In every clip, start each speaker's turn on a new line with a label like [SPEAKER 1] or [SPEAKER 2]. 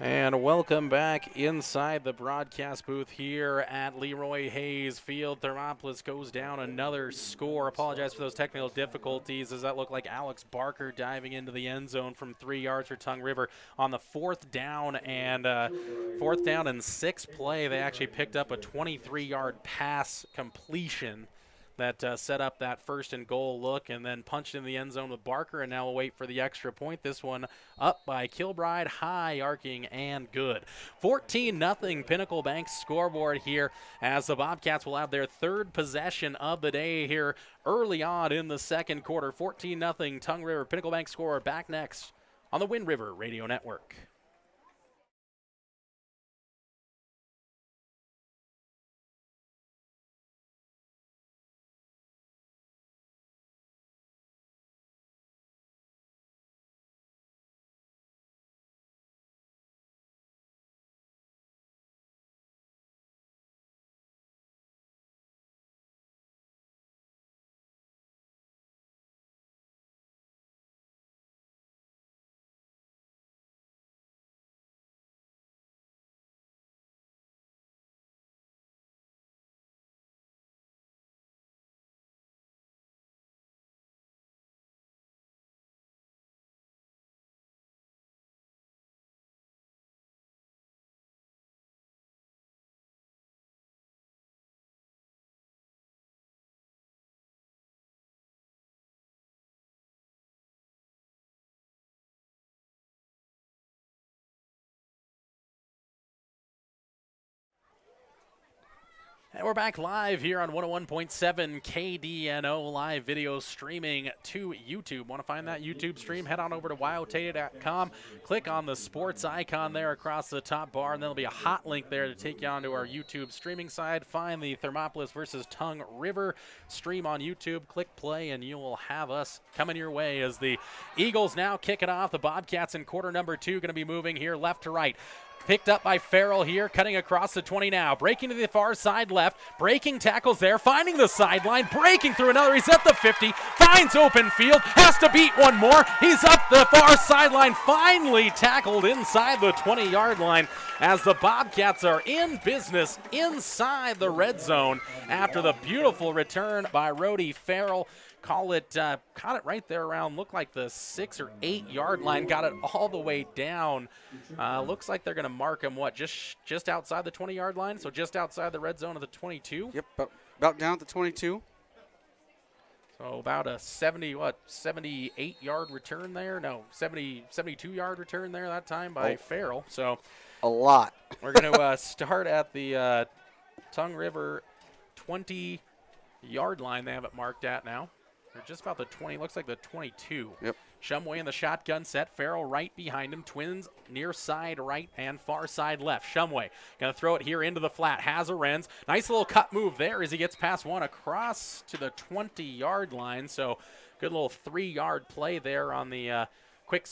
[SPEAKER 1] And welcome back inside the broadcast booth here at Leroy Hayes Field. Thermopolis goes down another score. Apologize for those technical difficulties. Does that look like Alex Barker diving into the end zone from 3 yards for Tongue River on the fourth down and 6 play? They actually picked up a 23-yard pass completion that set up that first and goal look and then punched in the end zone with Barker, and now we'll wait for the extra point. This one up by Kilbride, high, arcing, and good. 14-0 Pinnacle Bank scoreboard here as the Bobcats will have their third possession of the day here early on in the second quarter. 14-0 Tongue River. Pinnacle Bank score back next on the Wind River Radio Network. And we're back live here on 101.7 KDNO, live video streaming to YouTube. Want to find that YouTube stream? Head on over to wyotato.com. Click on the sports icon there across the top bar, and there'll be a hot link there to take you onto our YouTube streaming side. Find the Thermopolis versus Tongue River stream on YouTube. Click play, and you will have us coming your way as the Eagles now kick it off. The Bobcats in quarter number 2 going to be moving here left to right. Picked up by Farrell here, cutting across the 20 now. Breaking to the far side left. Breaking tackles there, finding the sideline. Breaking through another. He's at the 50. Finds open field. Has to beat one more. He's up the far sideline. Finally tackled inside the 20-yard line as the Bobcats are in business inside the red zone after the beautiful return by Rody Farrell. Caught it right there around, looked like the 6 or 8 yard line, got it all the way down. Looks like they're going to mark him, just outside the 20-yard line, so just outside the red zone of the 22.
[SPEAKER 2] Yep, about down at the 22.
[SPEAKER 1] So about a 78-yard return there? No, 72-yard return there that time by Farrell. So
[SPEAKER 2] a lot.
[SPEAKER 1] We're going to start at the Tongue River 20-yard line. They have it marked at now. They're just about the 20, looks like the 22.
[SPEAKER 2] Yep.
[SPEAKER 1] Shumway in the shotgun set. Farrell right behind him. Twins near side right and far side left. Shumway going to throw it here into the flat. Has a Renz. Nice little cut move there as he gets past one across to the 20-yard line. So good little 3-yard play there on the quick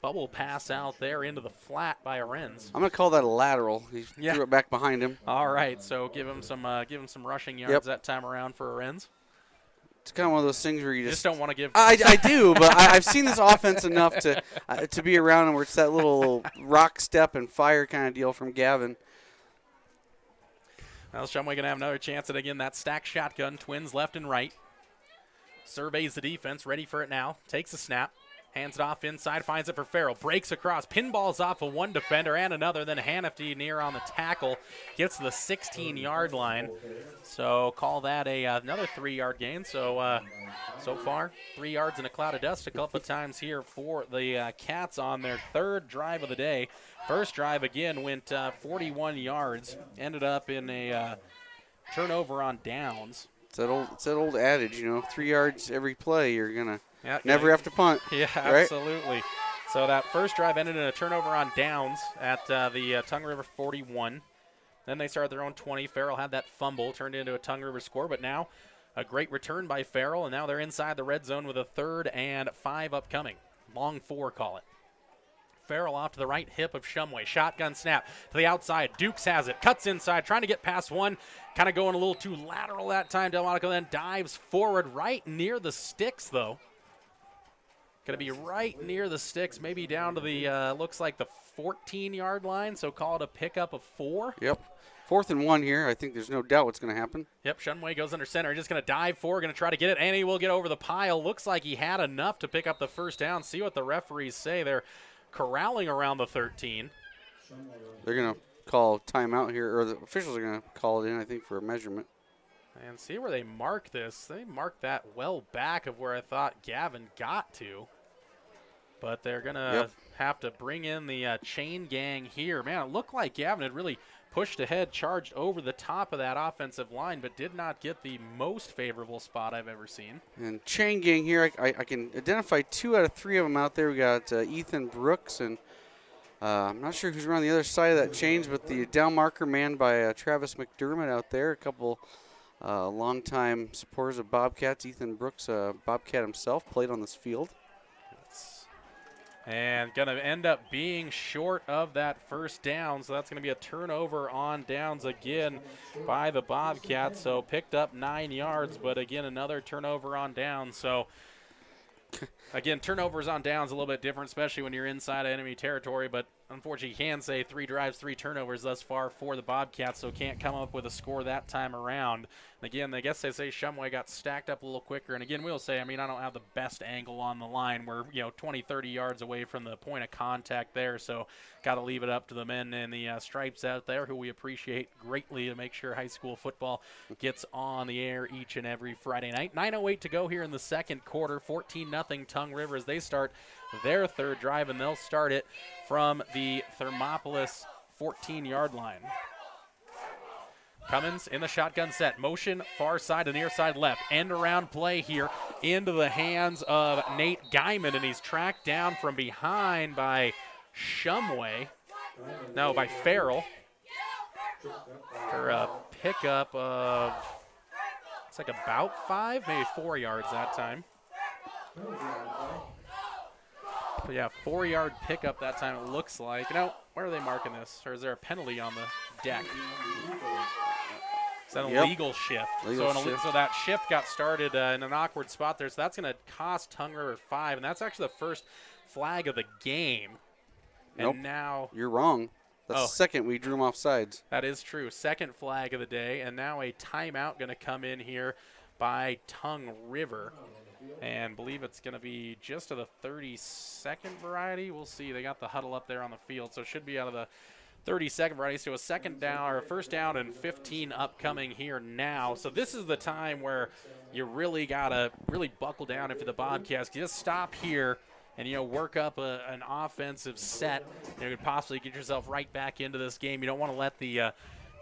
[SPEAKER 1] bubble pass out there into the flat by Renz.
[SPEAKER 2] I'm going to call that a lateral. He threw it back behind him.
[SPEAKER 1] All right, so give him some rushing yards that time around for Renz.
[SPEAKER 2] It's kind of one of those things where you
[SPEAKER 1] just don't want to give.
[SPEAKER 2] I do, but I've seen this offense enough to be around him where it's that little rock, step, and fire kind of deal from Gavin.
[SPEAKER 1] Well, Shumway going to have another chance at, again, that stacked shotgun. Twins left and right. Surveys the defense, ready for it now. Takes a snap. Hands it off inside, finds it for Farrell. Breaks across, pinballs off of one defender and another. Then Hannifty near on the tackle. Gets to the 16-yard line. So call that another 3-yard gain. So so far, 3 yards in a cloud of dust a couple of times here for the Cats on their third drive of the day. First drive, again, went 41 yards. Ended up in a turnover on downs.
[SPEAKER 2] It's that old adage, 3 yards every play, you're going to never have to punt.
[SPEAKER 1] Yeah,
[SPEAKER 2] right?
[SPEAKER 1] Absolutely. So that first drive ended in a turnover on downs at the Tongue River 41. Then they started their own 20. Farrell had that fumble, turned into a Tongue River score, but now a great return by Farrell, and now they're inside the red zone with a 3rd and 5 upcoming. Long 4, call it. Farrell off to the right hip of Shumway. Shotgun snap to the outside. Dukes has it. Cuts inside, trying to get past one. Kind of going a little too lateral that time. Delmonico then dives forward right near the sticks, though. Going to be right near the sticks, maybe down to the, looks like the 14-yard line, so call it a pickup of 4.
[SPEAKER 2] Yep. 4th and 1 here. I think there's no doubt what's going to happen.
[SPEAKER 1] Yep, Shumway goes under center. Just going to dive for, going to try to get it, and he will get over the pile. Looks like he had enough to pick up the first down. See what the referees say. They're corralling around the 13.
[SPEAKER 2] They're going to call timeout here, or the officials are going to call it in, I think, for a measurement.
[SPEAKER 1] And see where they mark this. They marked that well back of where I thought Gavin got to. But they're going to have to bring in the chain gang here. Man, it looked like Gavin had really pushed ahead, charged over the top of that offensive line, but did not get the most favorable spot I've ever seen.
[SPEAKER 2] And chain gang here, I can identify 2 out of 3 of them out there. We got Ethan Brooks, and I'm not sure who's around the other side of that chains, but the down marker manned by Travis McDermott out there. A couple longtime supporters of Bobcats. Ethan Brooks, Bobcat himself, played on this field.
[SPEAKER 1] And going to end up being short of that first down, so that's going to be a turnover on downs again by the Bobcats. So picked up 9 yards, but again, another turnover on downs. So again, turnovers on downs a little bit different, especially when you're inside enemy territory, but unfortunately you can say 3 drives, 3 turnovers thus far for the Bobcats, so can't come up with a score that time around. And again, I guess they say Shumway got stacked up a little quicker, and again, we'll say, I mean, I don't have the best angle on the line. We're, 20, 30 yards away from the point of contact there, so got to leave it up to the men in the stripes out there, who we appreciate greatly, to make sure high school football gets on the air each and every Friday night. 9:08 to go here in the second quarter, 14-0 Tongue River as they start their third drive, and they'll start it from the Thermopolis 14-yard line. Cummins in the shotgun set. Motion far side to near side left. End around play here into the hands of Nate Guyman, and he's tracked down from behind by Shumway. No, by Farrell. For a pickup of, it's like about 5, maybe 4 yards that time. But yeah, 4-yard pickup that time it looks like. Where are they marking this? Or is there a penalty on the deck? Is that an illegal shift? So that shift got started in an awkward spot there. So that's going to cost Tongue River 5, and that's actually the first flag of the game. And now
[SPEAKER 2] you're wrong. That's the second we drew him off sides.
[SPEAKER 1] That is true. Second flag of the day, and now a timeout going to come in here by Tongue River. And believe it's going to be just to the 32nd variety. We'll see. They got the huddle up there on the field, so it should be out of the 32nd variety. So a second down, or a first down and 15 upcoming here now. So this is the time where you really got to buckle down if you're the Bobcats. Just stop here and, work up an offensive set. You could possibly get yourself right back into this game. You don't want to let the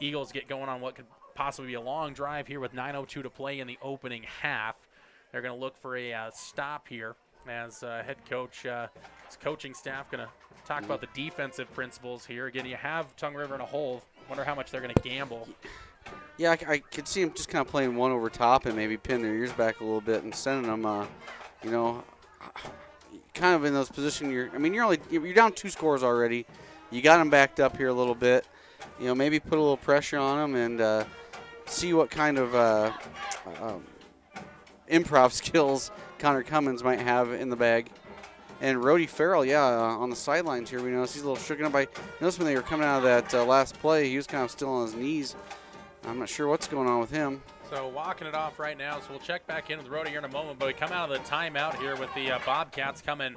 [SPEAKER 1] Eagles get going on what could possibly be a long drive here with 9:02 to play in the opening half. They're going to look for a stop here as head coach, his coaching staff going to talk about the defensive principles here. Again, you have Tongue River in a hole. Wonder how much they're going to gamble.
[SPEAKER 2] Yeah, I could see him just kind of playing one over top and maybe pin their ears back a little bit and sending them, kind of in those positions. You're down 2 scores already. You got them backed up here a little bit. Maybe put a little pressure on them and see what kind of improv skills Connor Cummins might have in the bag. And Rhodey Farrell, on the sidelines here, we notice he's a little shooken up. I noticed when they were coming out of that last play, he was kind of still on his knees. I'm not sure what's going on with him.
[SPEAKER 1] So walking it off right now, so we'll check back in with Rhodey here in a moment, but we come out of the timeout here with the Bobcats coming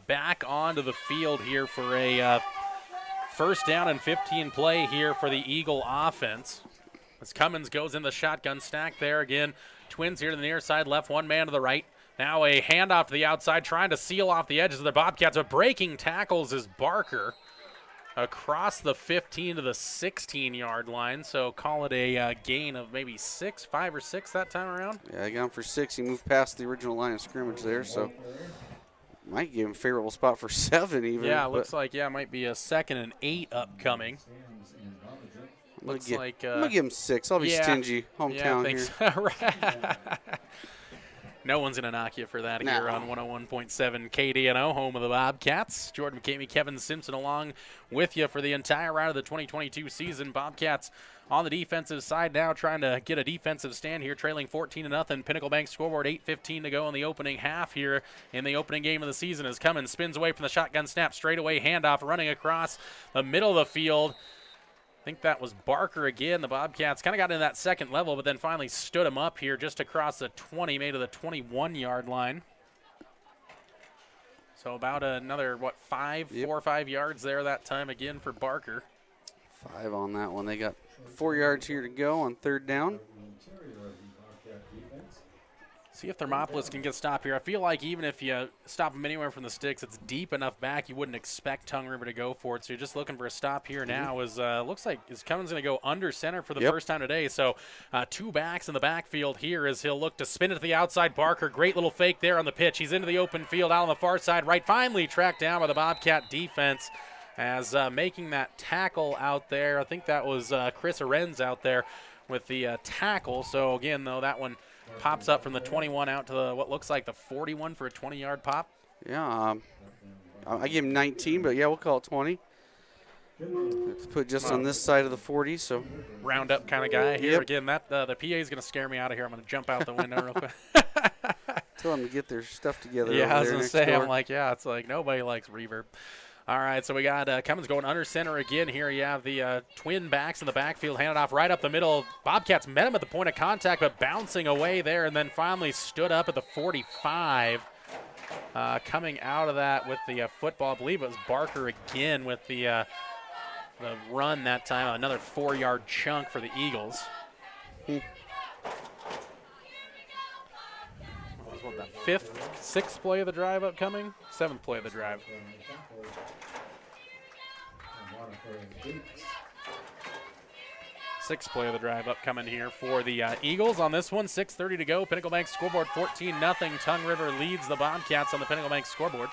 [SPEAKER 1] back onto the field here for a first down and 15 play here for the Eagle offense. As Cummins goes in the shotgun stack there again. Twins here to the near side, left, one man to the right. Now a handoff to the outside, trying to seal off the edges of the Bobcats, but breaking tackles is Barker across the 15 to the 16-yard line. So call it a gain of maybe 5 or 6 that time around.
[SPEAKER 2] Yeah, I got him for 6. He moved past the original line of scrimmage there, so might give him a favorable spot for 7 even.
[SPEAKER 1] Yeah, looks like, it might be a 2nd and 8 upcoming.
[SPEAKER 2] I'm going to give him 6. I'll be stingy. Hometown here.
[SPEAKER 1] No one's going to knock you for that here on 101.7 KDNO, home of the Bobcats. Jordan McCamey, Kevin Simpson along with you for the entire round of the 2022 season. Bobcats on the defensive side now, trying to get a defensive stand here, trailing 14-0. Pinnacle Bank scoreboard, 8:15 to go in the opening half here in the opening game of the season. As Cummins spins away from the shotgun snap, straightaway handoff, running across the middle of the field. I think that was Barker again. The Bobcats kind of got into that second level, but then finally stood him up here just across the 20, made to the 21-yard line. So about another, 4 or 5 yards there that time again for Barker.
[SPEAKER 2] 5 on that one. They got 4 yards here to go on third down.
[SPEAKER 1] See if Thermopolis can get a stop here. I feel like even if you stop them anywhere from the sticks, it's deep enough back you wouldn't expect Tongue River to go for it. So you're just looking for a stop here now. Looks like Cummins going to go under center for the first time today. So 2 backs in the backfield here as he'll look to spin it to the outside. Barker, great little fake there on the pitch. He's into the open field out on the far side right. Finally tracked down by the Bobcat defense as making that tackle out there. I think that was Chris Arenz out there with the tackle. So again, though, that one pops up from the 21 out to what looks like the 41 for a 20-yard pop.
[SPEAKER 2] Yeah, I give him 19, but yeah, we'll call it 20. Let's put just on this side of the 40, so.
[SPEAKER 1] Roundup kind of guy here. Again, that the PA is going to scare me out of here. I'm going to jump out the window real quick.
[SPEAKER 2] Tell them to get their stuff together.
[SPEAKER 1] Yeah, I was
[SPEAKER 2] going to
[SPEAKER 1] say, I'm like, yeah, it's like nobody likes reverb. All right, so we got Cummins going under center again here. You have the twin backs in the backfield, handed off right up the middle. Bobcats met him at the point of contact, but bouncing away there, and then finally stood up at the 45. Coming out of that with the football, I believe it was Barker again with the run that time. Another 4-yard chunk for the Eagles. What, the 5th, 6th play of the drive upcoming? 7th play of the drive. Sixth play of the drive upcoming here for the Eagles. On this one, 6:30 to go. Pinnacle Bank scoreboard 14-0. Tongue River leads the Bobcats on the Pinnacle Bank scoreboard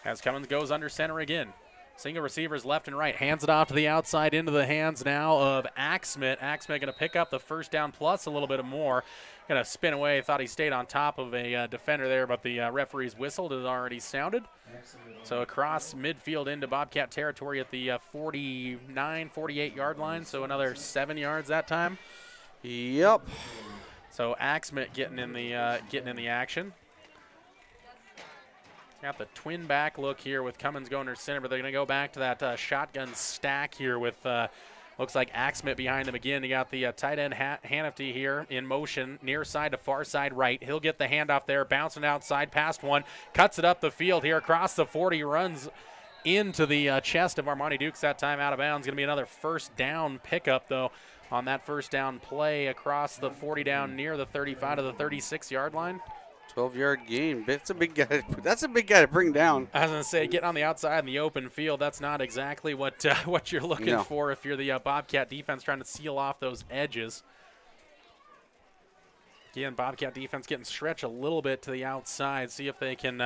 [SPEAKER 1] as Cummins goes under center again. Single receivers left and right. Hands it off to the outside into the hands now of Axmit. Axmit going to pick up the first down plus a little bit more. Going to spin away. Thought he stayed on top of a defender there, but the referee's whistle had already sounded. So across midfield into Bobcat territory at the 49, 48-yard line. So another 7 yards that time.
[SPEAKER 2] Yep.
[SPEAKER 1] So Axmit getting in the action. Got the twin back look here with Cummins going to center, but they're going to go back to that shotgun stack here with looks like Axmit behind them again. You got the tight end Hannifty here in motion, near side to far side right. He'll get the handoff there, bouncing outside past one, cuts it up the field here across the 40, runs into the chest of Armani Dukes that time out of bounds. Going to be another first down pickup, though, on that first down play across the 40 down near the 35 to the 36-yard line.
[SPEAKER 2] 12-yard gain. That's a big guy. That's a big guy to bring down.
[SPEAKER 1] I was going to say, getting on the outside in the open field, that's not exactly what you're looking for if you're the Bobcat defense trying to seal off those edges. Again, Bobcat defense getting stretched a little bit to the outside. See if they can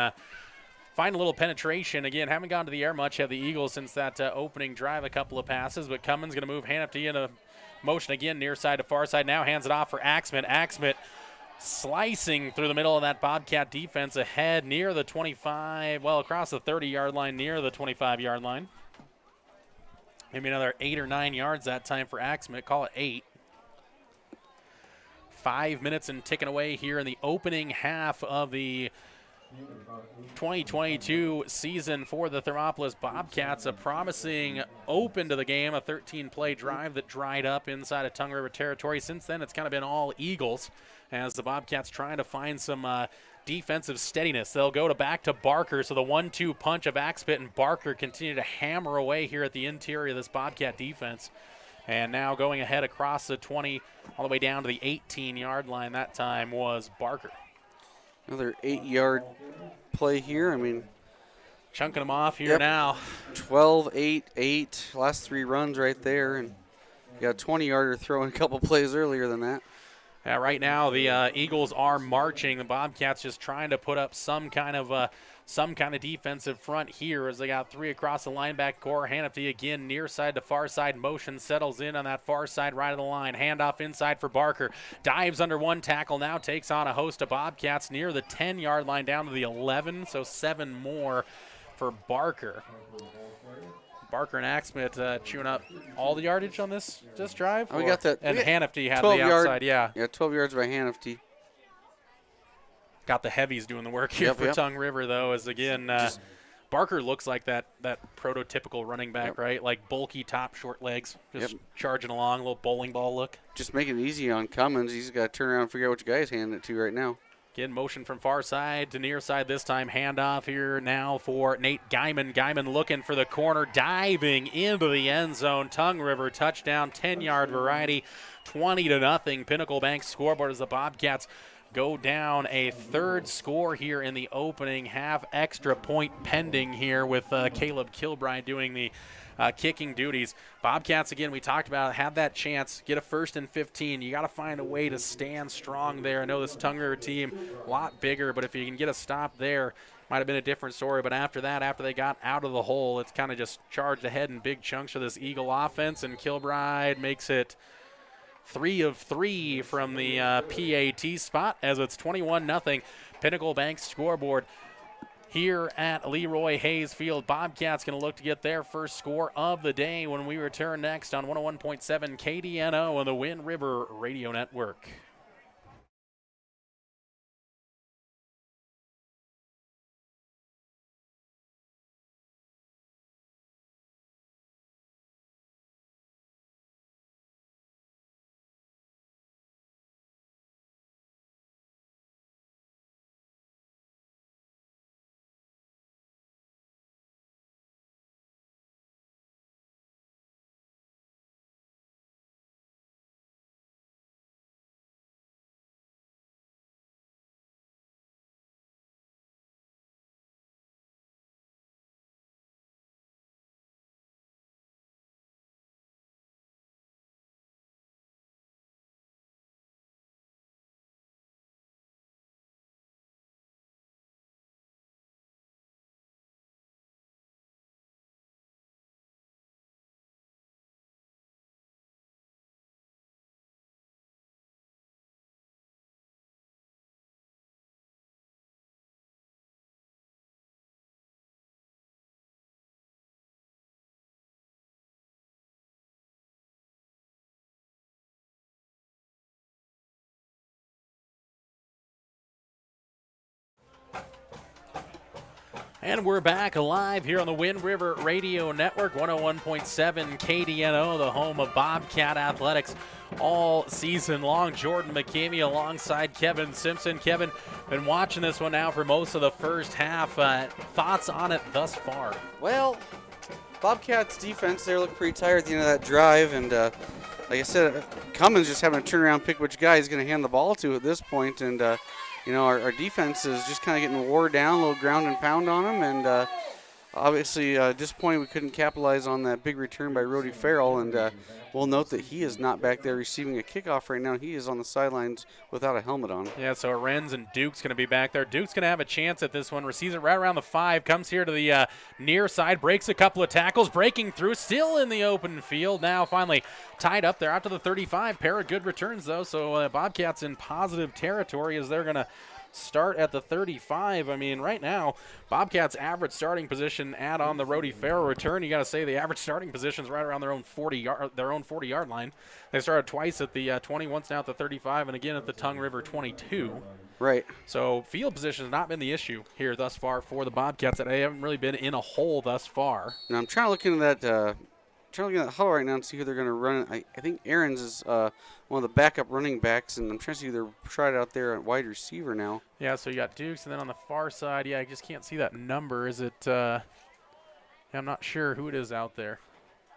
[SPEAKER 1] find a little penetration. Again, haven't gone to the air much, have the Eagles since that opening drive, a couple of passes. But Cummins going to move Hannifty into motion again, near side to far side. Now hands it off for Axmit. Axmit slicing through the middle of that Bobcat defense ahead near the 25, well, across the 30-yard line, near the 25-yard line. Maybe another 8 or 9 yards that time for Axmit. Call it 8. 5 minutes and ticking away here in the opening half of the 2022 season for the Thermopolis Bobcats. A promising open to the game, a 13-play drive that dried up inside of Tongue River territory. Since then, it's kind of been all Eagles as the Bobcats trying to find some defensive steadiness. They'll go back to Barker, so the 1-2 punch of Axmit and Barker continue to hammer away here at the interior of this Bobcat defense. And now going ahead across the 20 all the way down to the 18-yard line that time was Barker.
[SPEAKER 2] Another 8-yard play here. I mean,
[SPEAKER 1] chunking them off here now.
[SPEAKER 2] 12, 8, 8. Last 3 runs right there. And you got a 20-yarder throwing a couple plays earlier than that.
[SPEAKER 1] Yeah, right now the Eagles are marching. The Bobcats just trying to put up some kind of defensive front here as they got 3 across the linebacker core. Hannifty again near side to far side motion, settles in on that far side right of the line. Handoff inside for Barker. Dives under one tackle, now takes on a host of Bobcats near the 10-yard line down to the 11, so 7 more for Barker. Barker and Axmith chewing up all the yardage on this drive.
[SPEAKER 2] Oh, we got that.
[SPEAKER 1] And Hanifty had
[SPEAKER 2] 12
[SPEAKER 1] the
[SPEAKER 2] yard,
[SPEAKER 1] outside. Yeah.
[SPEAKER 2] Yeah, 12 yards by Hanifty.
[SPEAKER 1] Got the heavies doing the work here for Tongue River, though, as again, Barker looks like that prototypical running back, right? Like bulky top, short legs, just charging along, a little bowling ball look. Just
[SPEAKER 2] making it easy on Cummins. He's got to turn around and figure out which guy he's handing it to right now.
[SPEAKER 1] Again, motion from far side to near side this time. Handoff here now for Nate Guyman. Guyman looking for the corner, diving into the end zone. Tongue River touchdown, 10-yard variety, 20-0. Pinnacle Bank scoreboard as the Bobcats go down a third score here in the opening half. Extra point pending here with Caleb Kilbride doing the kicking duties. Bobcats, again, we talked about, had that chance, get a 1st and 15. You got to find a way to stand strong there. I know this Tongue River team, a lot bigger, but if you can get a stop there, might have been a different story. But after that, after they got out of the hole, it's kind of just charged ahead in big chunks for this Eagle offense, and Kilbride makes it 3 of 3 from the PAT spot as it's 21-0. Pinnacle Bank scoreboard here at Leroy Hayes Field. Bobcats going to look to get their first score of the day when we return next on 101.7 KDNO on the Wind River Radio Network. And we're back live here on the Wind River Radio Network, 101.7 KDNO, the home of Bobcat Athletics all season long. Jordan McCamey alongside Kevin Simpson. Kevin, been watching this one now for most of the first half. Thoughts on it thus far?
[SPEAKER 2] Well, Bobcats defense there looked pretty tired at the end of that drive, and like I said, Cummins just having to turn around and pick which guy he's going to hand the ball to at this point, and you know, our defense is just kind of getting wore down, a little ground and pound on them, and obviously disappointed we couldn't capitalize on that big return by Rody Farrell, and we'll note that he is not back there receiving a kickoff right now. He is on the sidelines without a helmet on.
[SPEAKER 1] Yeah, so Arenz and Duke's going to be back there. Duke's going to have a chance at this one. Receives it right around the 5, comes here to the near side, breaks a couple of tackles, breaking through, still in the open field. Now finally tied up there out to the 35. Pair of good returns, though, so Bobcats in positive territory as they're going to start at the 35. I mean, right now, Bobcats' average starting position add on the Rody Farrell return. You got to say the average starting position is right around their own 40-yard line. They started twice at the 20, once now at the 35, and again at the Tongue River 22.
[SPEAKER 2] Right.
[SPEAKER 1] So field position has not been the issue here thus far for the Bobcats. They haven't really been in a hole thus far.
[SPEAKER 2] Now I'm trying to look into that. Trying to look at the huddle right now and see who they're going to run. I think Aarons is one of the backup running backs, and I'm trying to see who they're tried out there at wide receiver now.
[SPEAKER 1] Yeah, so you got Dukes, and then on the far side, yeah, I just can't see that number. Is it yeah, I'm not sure who it is out there.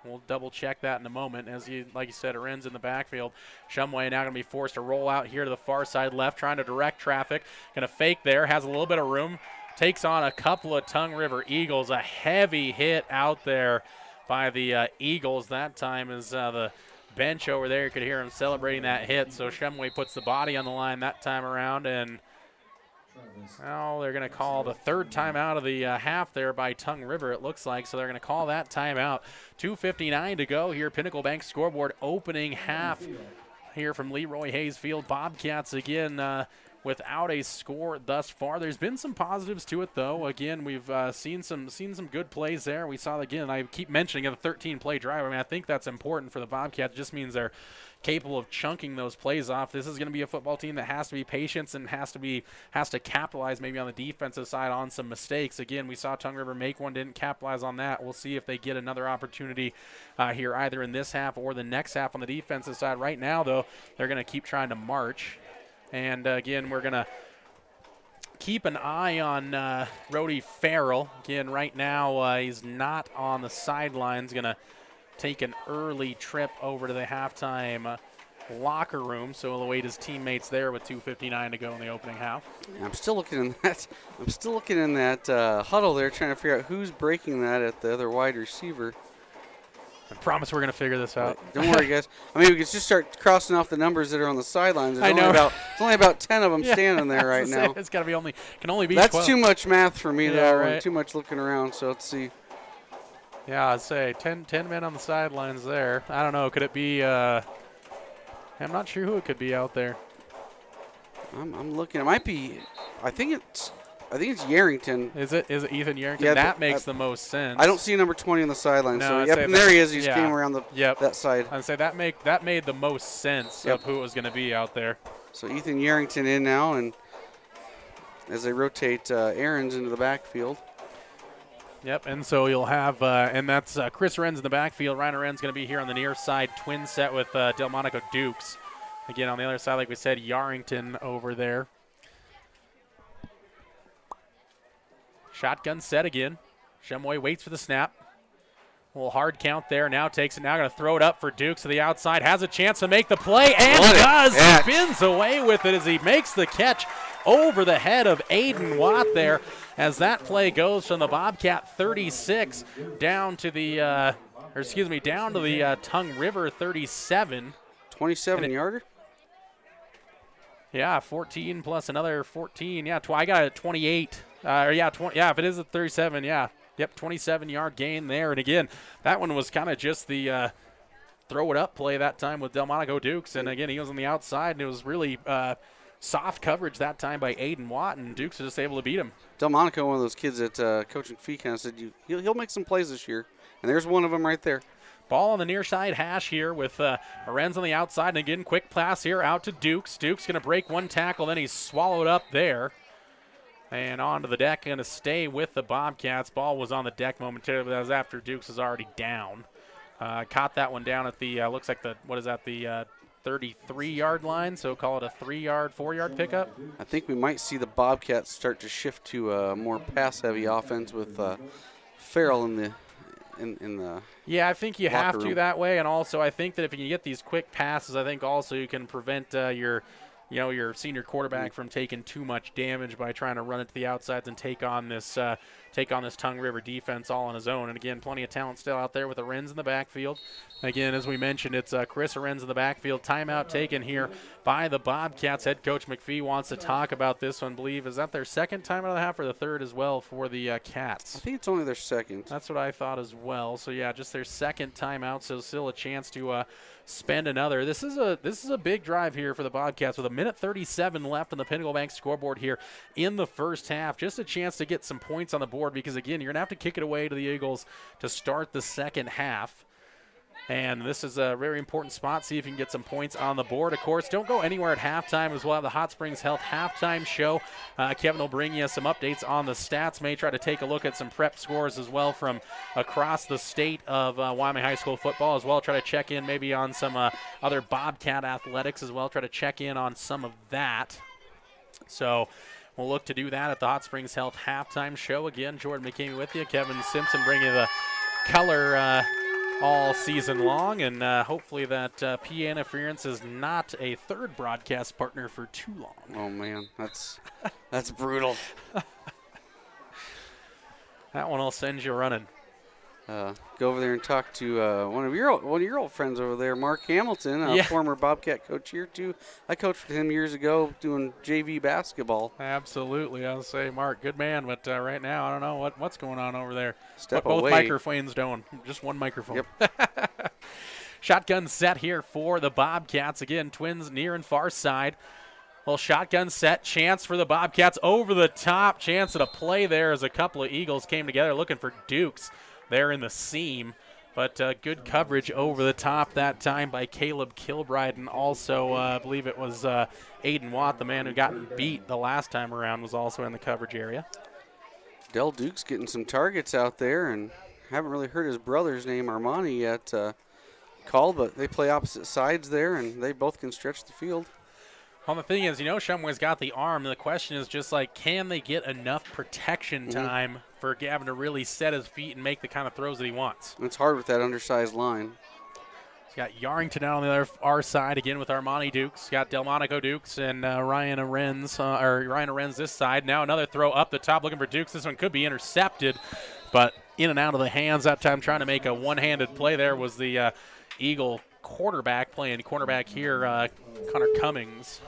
[SPEAKER 1] We'll double check that in a moment. As you, like you said, Arenz in the backfield. Shumway now going to be forced to roll out here to the far side left, trying to direct traffic. Going to fake there, has a little bit of room. Takes on a couple of Tongue River Eagles. A heavy hit out there by the Eagles. That time is the bench over there. You could hear him celebrating that hit. So Shumway puts the body on the line that time around, and well, they're going to call the third timeout of the half there by Tongue River, it looks like. So they're going to call that timeout. 2:59 to go here. Pinnacle Bank scoreboard opening half here from Leroy Hayes Field. Bobcats again without a score thus far. There's been some positives to it, though. Again, we've seen some good plays there. We saw, again, I keep mentioning a 13-play drive. I mean, I think that's important for the Bobcats. It just means they're capable of chunking those plays off. This is going to be a football team that has to be patient and has to capitalize maybe on the defensive side on some mistakes. Again, we saw Tongue River make one, didn't capitalize on that. We'll see if they get another opportunity here either in this half or the next half on the defensive side. Right now, though, they're going to keep trying to march. And, again, we're going to keep an eye on Rody Farrell. Again, right now he's not on the sidelines. Going to take an early trip over to the halftime locker room, so he'll await his teammates there with 2:59 to go in the opening half.
[SPEAKER 2] I'm still looking in that. Huddle there, trying to figure out who's breaking that at the other wide receiver.
[SPEAKER 1] I promise we're going to figure this out.
[SPEAKER 2] Don't worry, guys. I mean, we can just start crossing off the numbers that are on the sidelines.
[SPEAKER 1] I know.
[SPEAKER 2] It's only about 10 of them standing there right now.
[SPEAKER 1] It's got to be can only be
[SPEAKER 2] That's
[SPEAKER 1] 12.
[SPEAKER 2] too much math for me, though,
[SPEAKER 1] right.
[SPEAKER 2] and too much looking around. So let's see.
[SPEAKER 1] Yeah, I'd say 10 men on the sidelines there. I don't know. Could it be I'm not sure who it could be out there.
[SPEAKER 2] I'm looking. It might be. I think it's Yarrington.
[SPEAKER 1] Is it Ethan Yarrington?
[SPEAKER 2] Yeah,
[SPEAKER 1] that makes the most sense.
[SPEAKER 2] I don't see number 20 on the sideline.
[SPEAKER 1] No,
[SPEAKER 2] so and there he is. He just came around that side.
[SPEAKER 1] I'd say that made the most sense of who it was going to be out there.
[SPEAKER 2] So Ethan Yarrington in now, and as they rotate Ahrens into the backfield.
[SPEAKER 1] Yep, and so you'll have, and that's Chris Renz in the backfield. Ryan Renz going to be here on the near side, twin set with Delmonico Dukes. Again, on the other side, like we said, Yarrington over there. Shotgun set again. Shemoy waits for the snap. A little hard count there. Now takes it. Now going to throw it up for Dukes to the outside. Has a chance to make the play and does. Spins away with it as he makes the catch over the head of Aiden Watt there, as that play goes from the Bobcat 36 down to the Tongue River 37.
[SPEAKER 2] 27-yarder?
[SPEAKER 1] Yeah, 14 plus another 14. Yeah, I got it at 28. If it is a 37, yeah. Yep, 27-yard gain there. And again, that one was kind of just the throw it up play that time with Delmonico Dukes. And again, he was on the outside, and it was really soft coverage that time by Aiden Watt, and Dukes was just able to beat him.
[SPEAKER 2] Delmonico, one of those kids that Coach McPhee kind of said he'll make some plays this year. And there's one of them right there.
[SPEAKER 1] Ball on the near side hash here with Ahrens on the outside. And again, quick pass here out to Dukes. Dukes going to break one tackle, then he's swallowed up there. And onto the deck, going to stay with the Bobcats. Ball was on the deck momentarily, but that was after Dukes was already down. Caught that one down at the, looks like the 33-yard line, so call it a 4-yard pickup.
[SPEAKER 2] I think we might see the Bobcats start to shift to a more pass-heavy offense with Farrell in the
[SPEAKER 1] Yeah, I think you have
[SPEAKER 2] room.
[SPEAKER 1] to that way, and also I think that if you can get these quick passes, I think also you can prevent your senior quarterback from taking too much damage by trying to run it to the outsides and take on this Tongue River defense all on his own. And again, plenty of talent still out there with Ahrens in the backfield. Again, as we mentioned, it's Chris Ahrens in the backfield. Timeout taken here by the Bobcats. Head coach McPhee wants to talk about this one. Believe is that their second timeout of the half or the third as well for the Cats?
[SPEAKER 2] I think it's only their second.
[SPEAKER 1] That's what I thought as well. So yeah, just their second timeout. So still a chance to spend another. This is a big drive here for the Bobcats with 1:37 left on the Pinnacle Bank scoreboard here in the first half. Just a chance to get some points on the board because again, you're gonna have to kick it away to the Eagles to start the second half. And this is a very important spot. See if you can get some points on the board. Of course, don't go anywhere at halftime as well. The Hot Springs Health halftime show. Kevin will bring you some updates on the stats. May try to take a look at some prep scores as well from across the state of Wyoming High School football as well. Try to check in maybe on some other Bobcat athletics as well. Try to check in on some of that. So we'll look to do that at the Hot Springs Health halftime show. Again, Jordan McCamey with you. Kevin Simpson bringing you the color all season long, and hopefully that PA interference is not a third broadcast partner for too long.
[SPEAKER 2] Oh man, that's brutal.
[SPEAKER 1] That one will send you running.
[SPEAKER 2] Go over there and talk to one of your old friends over there, Mark Hamilton, a former Bobcat coach here too. I coached with him years ago doing JV basketball.
[SPEAKER 1] Absolutely, I'll say, Mark, good man, but right now I don't know what's going on over there.
[SPEAKER 2] Step
[SPEAKER 1] what
[SPEAKER 2] away.
[SPEAKER 1] Both microphones doing, just one microphone.
[SPEAKER 2] Yep.
[SPEAKER 1] Shotgun set here for the Bobcats. Again, twins near and far side. Little shotgun set, chance for the Bobcats over the top. Chance at a play there as a couple of Eagles came together looking for Dukes there in the seam. But good coverage over the top that time by Caleb Kilbride, and also I believe it was Aiden Watt, the man who got beat the last time around, was also in the coverage area.
[SPEAKER 2] Del Duke's getting some targets out there, and haven't really heard his brother's name, Armani, yet called, but they play opposite sides there, and they both can stretch the field.
[SPEAKER 1] Well, the thing is, Shumway's got the arm. The question is just like, can they get enough protection time for Gavin to really set his feet and make the kind of throws that he wants?
[SPEAKER 2] It's hard with that undersized line.
[SPEAKER 1] He's got Yarrington out on the other our side again with Armani Dukes. Got Delmonico Dukes and Ryan Arenz this side. Now another throw up the top looking for Dukes. This one could be intercepted, but in and out of the hands that time. Trying to make a one-handed play there was the Eagle quarterback playing cornerback here, Connor Cummings.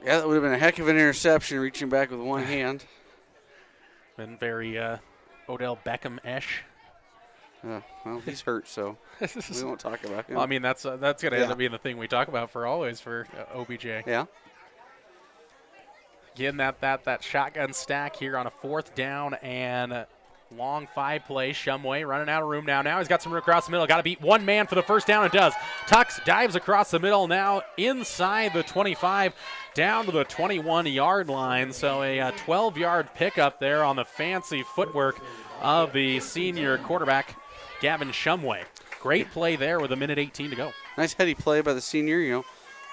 [SPEAKER 2] Yeah, that would have been a heck of an interception, reaching back with one hand.
[SPEAKER 1] Been very Odell Beckham-ish.
[SPEAKER 2] Well, he's hurt, so we won't talk about him.
[SPEAKER 1] Well, I mean, that's going to end up being the thing we talk about for always for OBJ.
[SPEAKER 2] Yeah.
[SPEAKER 1] Getting that shotgun stack here on a 4th down and long 5-play. Shumway running out of room now. Now he's got some room across the middle. Got to beat one man for the first down, and does. Tux dives across the middle now inside the 25 down to the 21-yard line. So a 12-yard pickup there on the fancy footwork of the senior quarterback, Gavin Shumway. Great play there with 1:18 to go.
[SPEAKER 2] Nice heady play by the senior.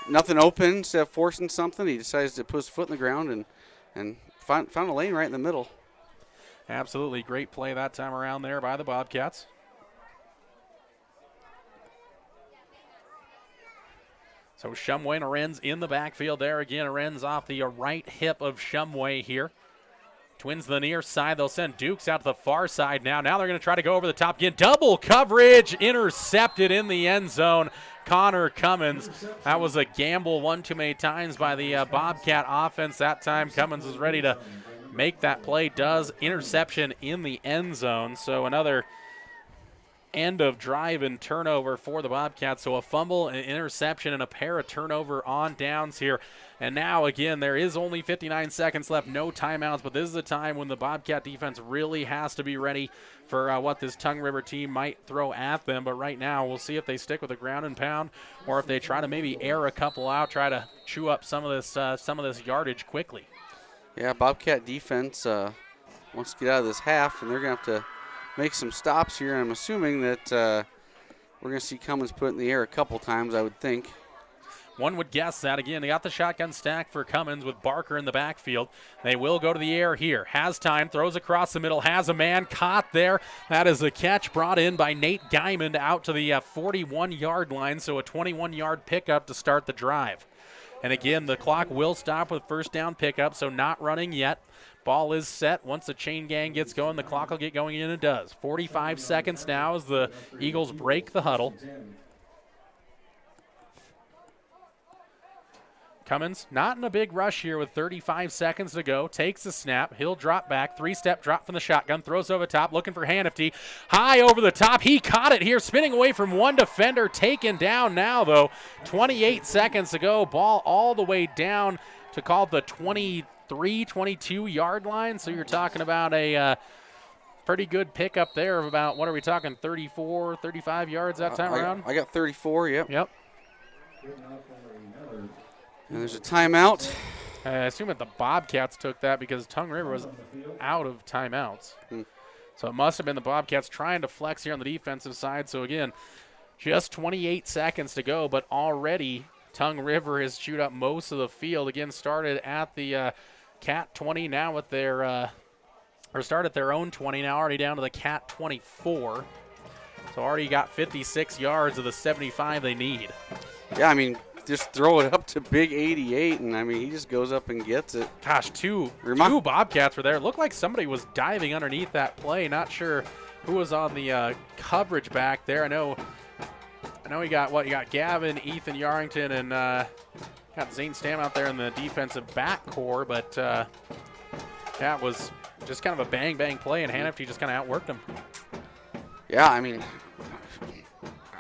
[SPEAKER 2] Nothing open, instead of forcing something, he decides to put his foot in the ground and found a lane right in the middle.
[SPEAKER 1] Absolutely great play that time around there by the Bobcats. So Shumway and Arenz in the backfield there again. Arenz off the right hip of Shumway here. Twins to the near side. They'll send Dukes out to the far side now. Now they're going to try to go over the top again. Double coverage, intercepted in the end zone. Connor Cummins. That was a gamble one too many times by the Bobcat offense. That time Cummins was ready to make that play. Does. Interception in the end zone. So another end of drive and turnover for the Bobcats. So a fumble, an interception, and a pair of turnover on downs here. And now, again, there is only 59 seconds left, no timeouts, but this is a time when the Bobcat defense really has to be ready for what this Tongue River team might throw at them. But right now, we'll see if they stick with the ground and pound or if they try to maybe air a couple out, try to chew up some of this yardage quickly.
[SPEAKER 2] Yeah, Bobcat defense wants to get out of this half, and they're going to have to make some stops here. And I'm assuming that we're going to see Cummins put in the air a couple times, I would think.
[SPEAKER 1] One would guess that. Again, they got the shotgun stack for Cummins with Barker in the backfield. They will go to the air here. Has time, throws across the middle, has a man caught there. That is a catch brought in by Nate Diamond out to the 41-yard line, so a 21-yard pickup to start the drive. And again, the clock will stop with first down pickup, so not running yet. Ball is set. Once the chain gang gets going, the clock will get going, and it does. 45 seconds now as the Eagles break the huddle. Cummins not in a big rush here with 35 seconds to go. Takes the snap. He'll drop back. 3-step drop from the shotgun. Throws over the top. Looking for Hannifty. High over the top. He caught it here. Spinning away from one defender. Taken down now, though. 28 seconds to go. Ball all the way down to call the 23, 22-yard line. So you're talking about a pretty good pickup there of about, what are we talking, 34, 35 yards that time around?
[SPEAKER 2] I got 34, yep.
[SPEAKER 1] Yep.
[SPEAKER 2] And there's a timeout.
[SPEAKER 1] I assume that the Bobcats took that because Tongue River was out of timeouts. So it must have been the Bobcats trying to flex here on the defensive side. So again, just 28 seconds to go, but already Tongue River has chewed up most of the field. Again, started at the Cat 20 now with their, or started at their own 20, now already down to the Cat 24. So already got 56 yards of the 75 they need.
[SPEAKER 2] Yeah, I mean, just throw it up to big 88, and I mean, he just goes up and gets it.
[SPEAKER 1] Gosh, two Bobcats were there. It looked like somebody was diving underneath that play. Not sure who was on the coverage back there. I know you got Gavin, Ethan Yarrington, and got Zane Stam out there in the defensive back core, but that was just kind of a bang play, and Hannifty just kind of outworked him.
[SPEAKER 2] Yeah, I mean,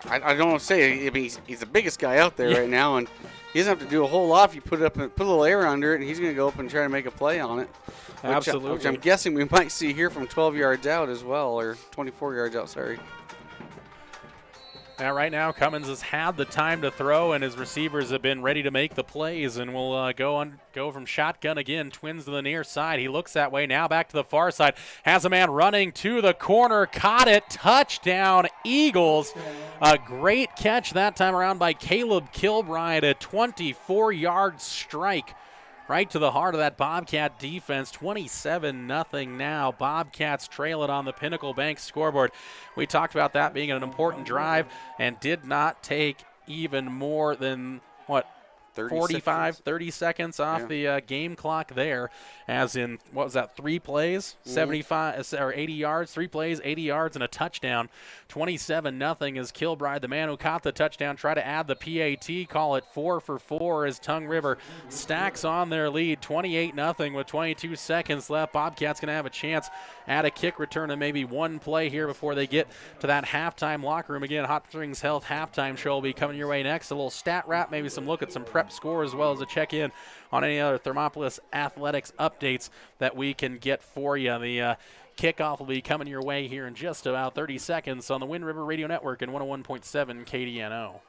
[SPEAKER 2] I don't want to say, I mean, he's the biggest guy out there right now, and he doesn't have to do a whole lot if you put a little air under it, and he's going to go up and try to make a play on it.
[SPEAKER 1] Absolutely.
[SPEAKER 2] Which I'm guessing we might see here from 12 yards out as well, or 24 yards out, sorry.
[SPEAKER 1] Now, right now, Cummins has had the time to throw, and his receivers have been ready to make the plays, and will go from shotgun again, twins to the near side. He looks that way. Now back to the far side. Has a man running to the corner. Caught it. Touchdown, Eagles. A great catch that time around by Caleb Kilbride. A 24-yard strike right to the heart of that Bobcat defense. 27-0 now. Bobcats trail it on the Pinnacle Bank scoreboard. We talked about that being an important drive and did not take even more than, 30 seconds off the game clock there, as in, 3 plays, 75 or 80 yards, 3 plays, 80 yards, and a touchdown. 27-0 as Kilbride, the man who caught the touchdown, try to add the PAT, call it 4 for 4 as Tongue River stacks on their lead, 28-0 with 22 seconds left. Bobcats going to have a chance at a kick return and maybe one play here before they get to that halftime locker room. Again, Hot Springs Health halftime show will be coming your way next. A little stat wrap, maybe some look at some prep score, as well as a check-in on any other Thermopolis athletics updates that we can get for you. The kickoff will be coming your way here in just about 30 seconds on the Wind River Radio Network and 101.7 KDNO.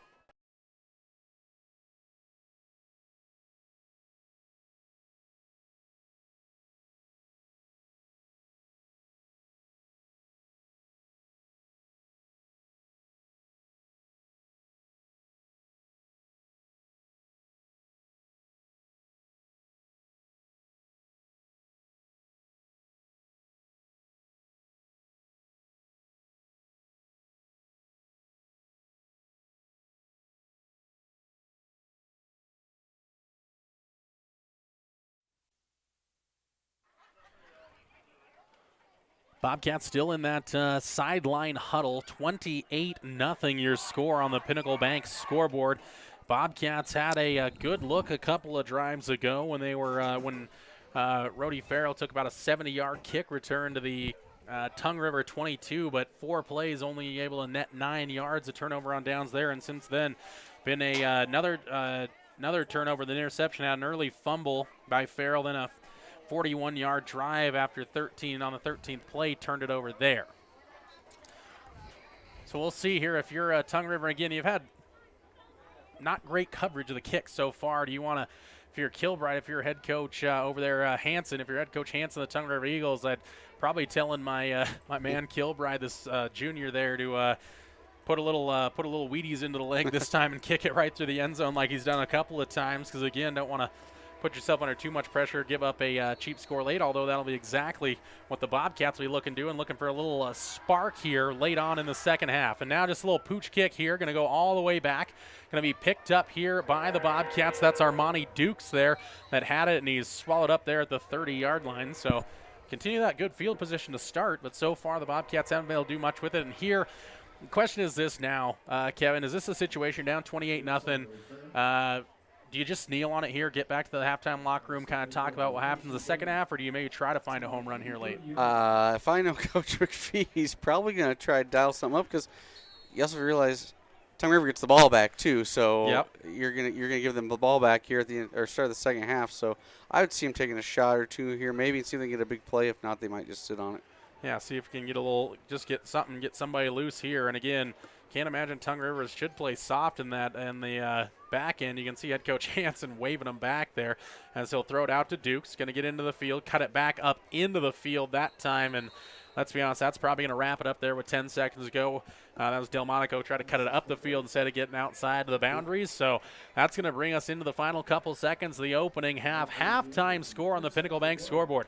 [SPEAKER 1] Bobcats still in that sideline huddle. 28-0 your score on the Pinnacle Bank scoreboard. Bobcats had a good look a couple of drives ago when they were when Rhodey Farrell took about a 70-yard kick return to the Tongue River 22, but 4 plays, only able to net 9 yards. A turnover on downs there, and since then been another turnover. The interception had an early fumble by Farrell, then a 41-yard drive after 13 on the 13th play, turned it over there. So we'll see here if you're Tongue River. Again, you've had not great coverage of the kick so far. Do you want to, if you're Kilbride, if you're head coach over there, Hanson, if you're head coach Hanson, the Tongue River Eagles, I'd probably telling my my man Kilbride, this junior there, to put a little Wheaties into the leg this time and kick it right through the end zone like he's done a couple of times, because again, don't want to put yourself under too much pressure, give up a cheap score late, although that'll be exactly what the Bobcats will be looking for a little spark here late on in the second half. And now just a little pooch kick here, going to go all the way back, going to be picked up here by the Bobcats. That's Armani Dukes there that had it, and he's swallowed up there at the 30-yard line. So continue that good field position to start, but so far the Bobcats haven't been able to do much with it. And here, the question is this now, Kevin, is this a situation down 28-0? Do you just kneel on it here, get back to the halftime locker room, kind of talk about what happens in the second half, or do you maybe try to find a home run here late?
[SPEAKER 2] If I know Coach McPhee, he's probably going to try to dial something up, because you also realize Tongue River gets the ball back too, so you're gonna give them the ball back here at the end, or start of the second half. So I would see him taking a shot or two here, maybe see if they can get a big play. If not, they might just sit on it.
[SPEAKER 1] Yeah, see if we can get a little, just get something, get somebody loose here. And again, can't imagine Tongue River should play soft in that, in the back end. You can see head coach Hanson waving them back there as he'll throw it out to Dukes. Going to get into the field, cut it back up into the field that time. And let's be honest, that's probably going to wrap it up there with 10 seconds to go. That was Delmonico trying to cut it up the field instead of getting outside of the boundaries. So that's going to bring us into the final couple seconds of the opening half. Halftime score on the Pinnacle Bank scoreboard.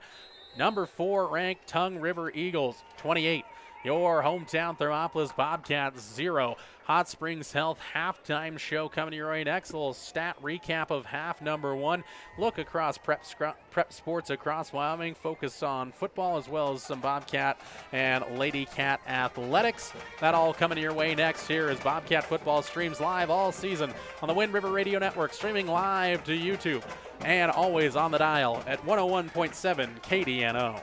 [SPEAKER 1] Number 4 ranked Tongue River Eagles, 28. Your hometown Thermopolis Bobcats, 0. Hot Springs Health halftime show coming to your way next. A little stat recap of half number 1. Look across prep sports across Wyoming. Focus on football as well as some Bobcat and Lady Cat athletics. That all coming your way next here as Bobcat football streams live all season on the Wind River Radio Network, streaming live to YouTube and always on the dial at 101.7 KDNO.